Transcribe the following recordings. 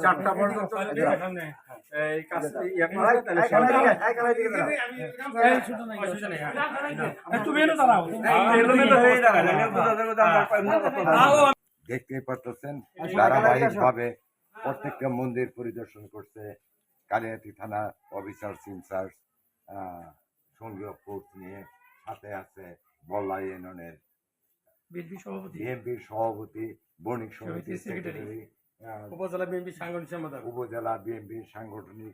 চারটা পর্যন্ত এই কাজ দেখতে পাচ্ছেন ধারাবাহিকভাবে প্রত্যেকটা মন্দির পরিদর্শন করছে কালিয়াতি থানা অফিসার ইনচার্জ সঙ্গীয় ফোর্স নিয়ে, সাথে আছে বল্লা ইউনিয়নের বিএনপির সভাপতি, বণিক সমিতির সেক্রেটারি, উপজেলা বিএনপি সাংগঠনিক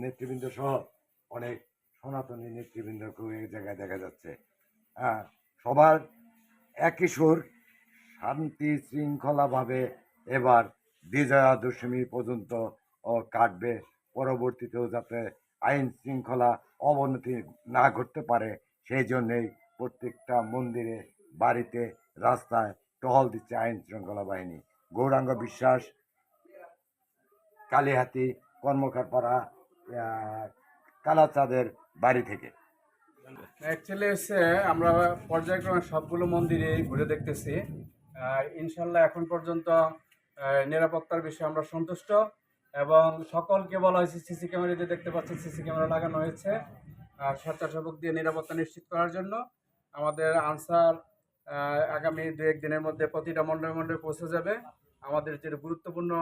নেতৃবৃন্দ সহ অনেক সনাতনী নেতৃবৃন্দকে এই জায়গায় দেখা যাচ্ছে। সবার একই সুর, শান্তি শৃঙ্খলাভাবে এবার বিজয়া দশমী পর্যন্ত কাটবে। পরবর্তীতেও যাতে আইন শৃঙ্খলা অবনতি না ঘটতে পারে সেই জন্যেই প্রত্যেকটা মন্দিরে, বাড়িতে, রাস্তায় টহল দিচ্ছে আইন শৃঙ্খলা বাহিনী। গৌরাঙ্গ বিশ্বাস, কালীহাতি, কর্মকারপাড়া, কালাচাঁদের বাড়ি থেকে। অ্যাকচুয়ালি হচ্ছে আমরা পর্যায়ক্রমে সবগুলো মন্দিরে ঘুরে দেখতেছি। ইনশাল্লাহ এখন পর্যন্ত নিরাপত্তার বিষয়ে আমরা সন্তুষ্ট এবং সকলকে বলা হয়েছে সিসি ক্যামেরা যে দেখতে পাচ্ছেন সিসি ক্যামেরা লাগানো হয়েছে স্বেচ্ছাসেবক দিয়ে নিরাপত্তা নিশ্চিত করার জন্য। আমাদের আনসার আগামী 2-1 দিনের মধ্যে প্রতিটা মণ্ডপে পৌঁছে যাবে। আমাদের যে গুরুত্বপূর্ণ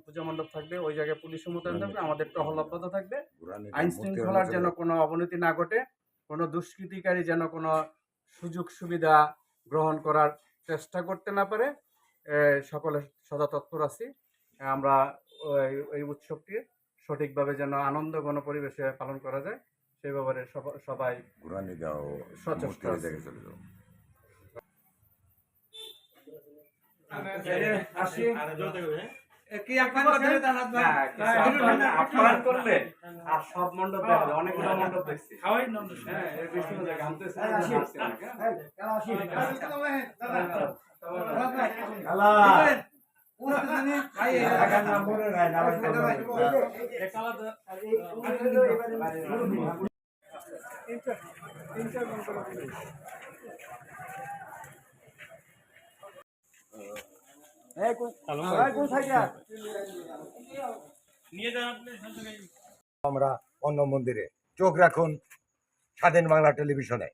পূজা মণ্ডপ থাকবে ওই জায়গায় পুলিশ মোতায়েন থাকবে, আমাদের টহল অব্যাহত থাকবে। আইন শৃঙ্খলার যেন কোনো অবনতি না ঘটে, কোনো দুষ্কৃতিকারী যেন কোনো সুযোগ সুবিধা গ্রহণ করার চেষ্টা করতে না পারে, সকলে সদা তৎপর আছি। আমরা এই উৎসবটি সঠিকভাবে যেন আনন্দ ঘন পরিবেশে পালন করা যায় সেই ব্যাপারে সবাই সচেষ্ট আছে। আর সব মণ্ডপ দেখাবে, অনেকগুলো মণ্ডপ দেখছি। আমরা অন্য মন্দিরে চোখ রাখুন স্বাধীন বাংলা টেলিভিশনে।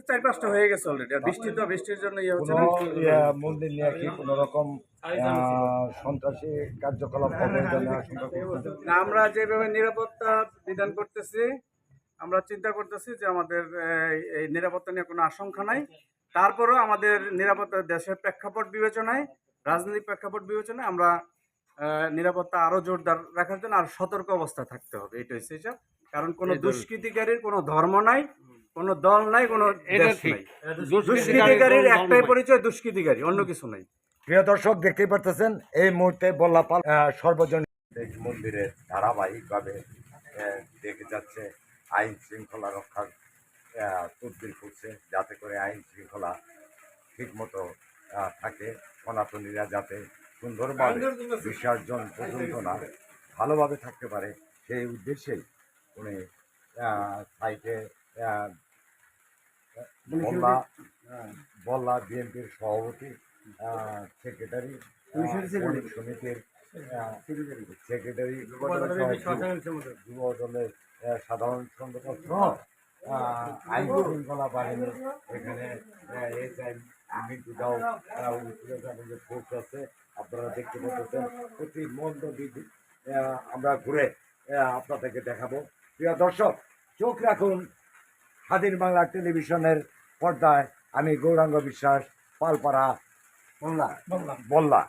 4-5টা হয়ে গেছে অলরেডি। বৃষ্টির জন্য মন্দির নিয়ে কি কোনো রকম সন্ত্রাসী কার্যকলাপ হবে? আমরা যেভাবে নিরাপত্তা বিধান করতেছি, আমরা চিন্তা করতেছি যে আমাদের এই নিরাপত্তা নিয়ে কোনো আশঙ্কা নাই। তারপরেও আমাদের নিরাপত্তা দেশের প্রেক্ষাপট বিবেচনায়, রাজনৈতিক প্রেক্ষাপট বিবেচনায় আমরা নিরাপত্তা আরো জোরদার রাখার জন্য আর সতর্ক অবস্থা থাকতে হবে। এটা হচ্ছে হিসাব। কারণ কোনো দুষ্কৃতিকারীর কোনো ধর্ম নাই, কোনো দল নাই, কোনো দেশ নাই। দুষ্কৃতিকারীর একটাই পরিচয়, দুষ্কৃতিকারী, অন্য কিছু নাই। প্রিয় দর্শক, দেখতেই পারতেছেন এই মুহূর্তে বল্লাপাল সর্বজনীন মন্দিরে ধারাবাহিকভাবে দেখে যাচ্ছে আইন শৃঙ্খলা রক্ষার তদবির করছে, যাতে করে আইন শৃঙ্খলা ঠিকমতো থাকে, সনাতনীরা যাতে সুন্দরভাবে বিসর্জন পর্যন্ত না ভালোভাবে থাকতে পারে সেই উদ্দেশ্যেই উনি সাইটে বল্লা বিএনপির সভাপতি, সেক্রেটারি, সমিতির সেক্রেটারি, যুব দলের সাধারণ সম্পাদক সহ আইন শৃঙ্খলা বাহিনী এখানে ফোর্স আছে। আপনারা দেখতে পাচ্ছেন প্রতি মণ্ডপে আমরা ঘুরে আপনাদেরকে দেখাবো। প্রিয় দর্শক, চোখ রাখুন স্বাধীন বাংলা টেলিভিশনের পর্দায়। আমি গৌরাঙ্গ বিশ্বাস, পালপাড়া, বল্লা।